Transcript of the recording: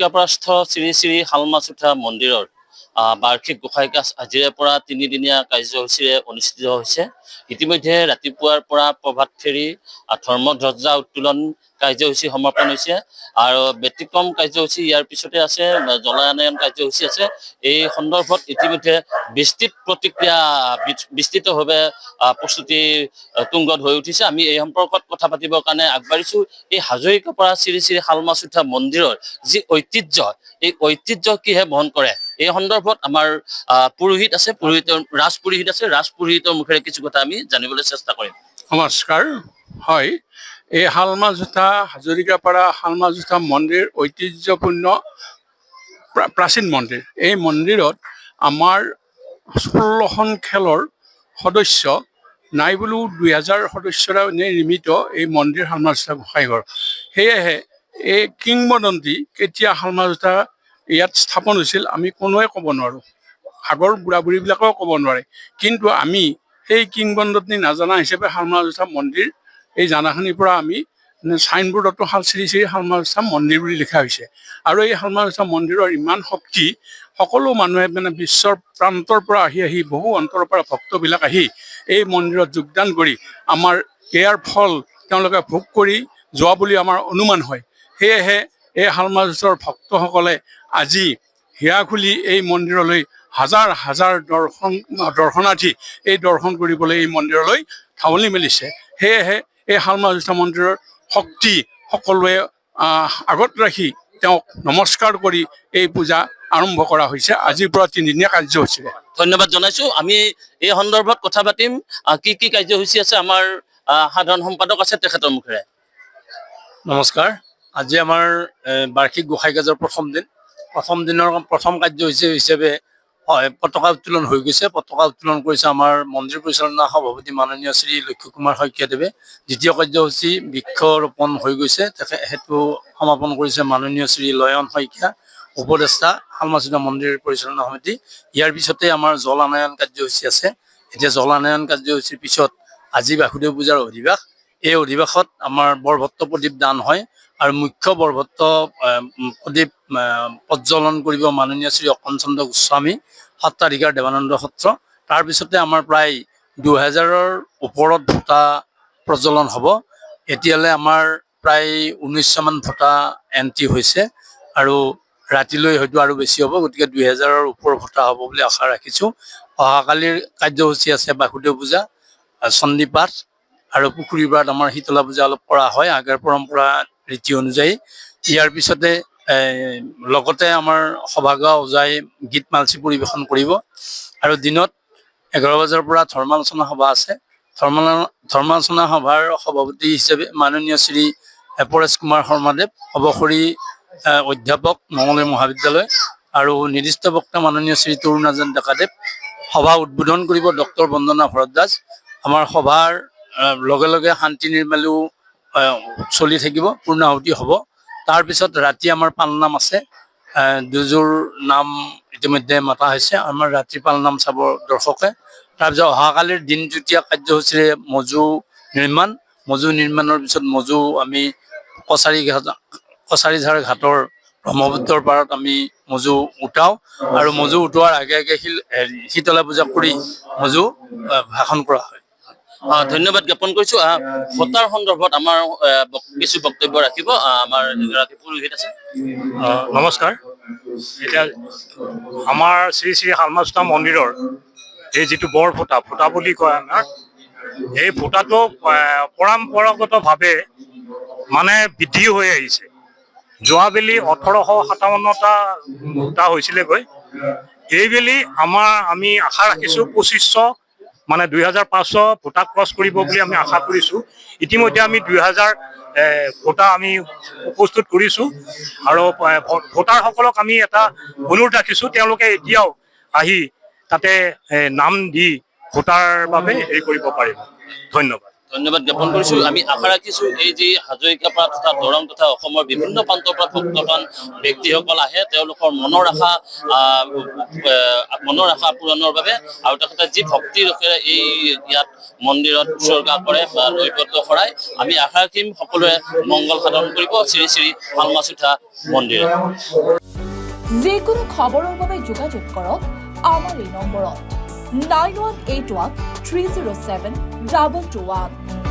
হাজৰিকাপৰাস্থ শ্ৰী শ্ৰী শালমাচুথা মন্দিৰৰ বাৰ্ষিক গোসাই কাজ আজিৰে পৰা 3দিনীয়া কাৰ্যসূচীৰে অনুষ্ঠিত হৈছে। ইতিমধ্যে ৰাতিপুৱাৰ পৰা প্ৰভাত ফেৰী ধৰ্মধ্বজা উত্তোলন কাৰ্যসূচী সমাপন হৈছে আৰু ব্যতিক্ৰম কাৰ্যসূচী ইয়াৰ পিছতে আছে, জলানয়ন কাৰ্যসূচী আছে। এই সন্দৰ্ভত ইতিমধ্যে বিস্তৃতভাৱে প্ৰস্তুতি তুংগত হৈ উঠিছে। আমি এই সম্পৰ্কত কথা পাতিবৰ কাৰণে আগবাঢ়িছো। এই হাজৰিকাপৰা শ্ৰী শ্ৰী শালমাচুথা মন্দিৰৰ যি ঐতিহ্য, এই ঐতিহ্য কিহে বহন কৰে, এই সন্দৰ্ভত আমাৰ পুৰোহিত আছে, ৰাজ পুৰোহিতৰ মুখেৰে কিছু কথা আমি জানিবলৈ চেষ্টা কৰিম। নমস্কাৰ। হয়, এই শালমাচুথা হাজৰিকাপাৰা শালমাচুথা মন্দিৰ ঐতিহ্যপূৰ্ণ প্ৰাচীন মন্দিৰ। এই মন্দিৰত আমাৰ 16খন খেলৰ সদস্য নাই বুলিও 2000 সদস্যৰে নিৰ্মিত এই মন্দিৰ শালমাচুথা গোসাঁইঘৰ। সেয়েহে এই কিংবদন্তি কেতিয়া শালমাচুথা ইয়াত স্থাপন হৈছিল আমি কোনোৱে ক'ব নোৱাৰোঁ, আগৰ বুঢ়া বুঢ়ীবিলাকেও ক'ব নোৱাৰে। কিন্তু আমি সেই কিংবদন্তি নাজানা হিচাপে শালমাচুথা মন্দিৰ এই জানাখিনিৰ পৰা আমি চাইনবোৰ্ডতো শ্ৰী শ্ৰী শালমাচুথা মন্দিৰ বুলি লিখা হৈছে। আৰু এই শালমাচুথা মন্দিৰৰ ইমান শক্তি, সকলো মানুহে বিশ্বৰ প্ৰান্তৰ পৰা আহি বহু অন্তৰৰ পৰা ভক্তবিলাক আহি এই মন্দিৰত যোগদান কৰি আমাৰ ইয়াৰ ফল তেওঁলোকে ভোগ কৰি যোৱা বুলি আমাৰ অনুমান হয়। সেয়েহে এই শালমাচুথাৰ ভক্তসকলে আজি হিয়া খুলি এই মন্দিৰলৈ হাজাৰ হাজাৰ দৰ্শনাৰ্থী এই দৰ্শন কৰিবলৈ এই মন্দিৰলৈ ধাৱলি মেলিছে। সেয়েহে এই শালমাচুথা মন্দিৰৰ শক্তি সকলোৱে আগত ৰাখি তেওঁক নমস্কাৰ কৰি এই পূজা আৰম্ভ কৰা হৈছে আজিৰ পৰা 3দিনীয়া কাৰ্যসূচীৰে। ধন্যবাদ জনাইছো। আমি এই সন্দৰ্ভত কথা পাতিম। কি কাৰ্যসূচী আছে, আমাৰ সাধাৰণ সম্পাদক আছে, তেখেতৰ মুখেৰে। নমস্কাৰ। আজি আমাৰ বাৰ্ষিক গোসাই কাজৰ প্ৰথম দিনৰ প্ৰথম কাৰ্যসূচী হিচাপে পতাকা উত্তোলন হৈ গৈছে। পতাকা উত্তোলন কৰিছে আমাৰ মন্দিৰ পৰিচালনা সভাপতি মাননীয় শ্ৰী লক্ষ্য কুমাৰ শইকীয়াদেৱে। দ্বিতীয় কাৰ্যসূচী বৃক্ষৰোপণ হৈ গৈছে, সেইটো সমাপন কৰিছে মাননীয় শ্ৰী লয়ন শইকীয়া, উপদেষ্টা শালমাচুথা মন্দিৰ পৰিচালনা সমিতি। ইয়াৰ পিছতে আমাৰ জলানয়ন কাৰ্যসূচী আছে। এতিয়া জলানয়ন কাৰ্যসূচীৰ পিছত আজি বাসুদেৱ পূজাৰ অধিবাস। এই অধিবাসত আমাৰ বৰভট্ট প্ৰদীপ দান হয় আৰু মুখ্য বৰভট্ট প্ৰদীপ প্ৰজ্বলন কৰিব মাননীয় শ্ৰী অকণ চন্দ্ৰ গোস্বামী, সত্ৰাধিকাৰ দেৱানন্দ সত্ৰ। তাৰপিছতে আমাৰ প্ৰায় 2000ৰ ওপৰত ভোটা প্ৰজ্বলন হ'ব। এতিয়ালৈ আমাৰ প্ৰায় 1900মান ভোটা এণ্ট্ৰি হৈছে আৰু ৰাতিলৈ হয়তো আৰু বেছি হ'ব। গতিকে 2000ৰ ওপৰ ভোটা হ'ব বুলি আশা ৰাখিছোঁ। অহাকালিৰ কাৰ্যসূচী আছে বাসুদেৱ পূজা, চণ্ডী পাঠ আৰু পুখুৰী পাঠ। আমাৰ শীতলা পূজা অলপ কৰা হয় আগৰ পৰম্পৰা ৰীতি অনুযায়ী। ইয়াৰ পিছতে লগতে আমাৰ সভাগা ওজাই গীত মালচী পৰিৱেশন কৰিব আৰু দিনত 11 বজাৰ পৰা ধৰ্মালোচনা সভা আছে। ধৰ্মালোচনা সভাৰ সভাপতি হিচাপে মাননীয় শ্ৰী পৰেশ কুমাৰ শৰ্মাদেৱ, অৱসৰী অধ্যাপক মঙলদৈ মহাবিদ্যালয়, আৰু নিৰ্দিষ্ট বক্তা মাননীয় শ্ৰী তৰুণৰাজন ডেকাদেৱ। সভা উদ্বোধন কৰিব ডক্টৰ বন্দনা ভৰদ্বাজ। আমাৰ সভাৰ লগে লগে শান্তি নিৰ্মালীও চলি থাকিব, পূৰ্ণাহুতি হ'ব। তাৰপিছত ৰাতি আমাৰ পালনাম আছে, 2যোৰ নাম ইতিমধ্যে মতা হৈছে। আমাৰ ৰাতি পালনাম চাব দৰ্শকে। তাৰপিছত অহাকালিৰ দিনটোতীয়া কাৰ্যসূচীৰে মজু নিৰ্মাণৰ পিছত মজু আমি কছাৰীঝাৰ ঘাটৰ ব্ৰহ্মপুত্ৰৰ পাৰত আমি মজু উঠাওঁ আৰু মজু উঠোৱাৰ আগে আগে শীতলা পূজা কৰি মজু ভাষণ কৰা হয়। ধন্যবাদ জ্ঞাপন কৰিছো। ভোটাৰ সন্দৰ্ভত আমাৰ কিছু বক্তব্য ৰাখিব আমাৰ এগৰাকী পুৰোহিত আছে। নমস্কাৰ। এতিয়া আমাৰ শ্ৰী শ্ৰী শালমাচুথা মন্দিৰৰ এই যিটো বৰ ফুটা বুলি কয় আমাৰ, এই ফুটাটো পৰম্পৰাগতভাৱে মানে বৃদ্ধি হৈ আহিছে। যোৱাবেলি 1857টা ফুটা হৈছিলেগৈ। এইবেলি আমি আশা ৰাখিছোঁ 2500 মানে 2500 ভোটা ক্ৰছ কৰিব বুলি আমি আশা কৰিছোঁ। ইতিমধ্যে আমি 2000 ভোটা আমি প্ৰস্তুত কৰিছোঁ আৰু ভোটাৰসকলক আমি এটা অনুৰোধ ৰাখিছোঁ, তেওঁলোকে এতিয়াও আহি তাতে নাম দি ভোটাৰ বাবে হেৰি কৰিব পাৰিব। ধন্যবাদ। ধন্যবাদ জ্ঞাপন কৰিছোঁ। আমি আশা ৰাখিছোঁ এই যি হাজৰিকাপাৰা তথা দৰং তথা অসমৰ বিভিন্ন প্ৰান্তৰ পৰা ভক্তপ্ৰাণ ব্যক্তিসকল আহে তেওঁলোকৰ মনৰ আশা পূৰণৰ বাবে, আৰু তেখেতে যি ভক্তি ৰখেৰে এই ইয়াত মন্দিৰত উৎসৰ্গা কৰে বা নৈবদ্য শৰাই, আমি আশা ৰাখিম সকলোৱে মংগল সাধন কৰিব শ্ৰী শ্ৰী শালমাচুথা মন্দিৰে। যিকোনো খবৰৰ বাবে যোগাযোগ কৰক আমাৰ এই নম্বৰত 9181 307 221।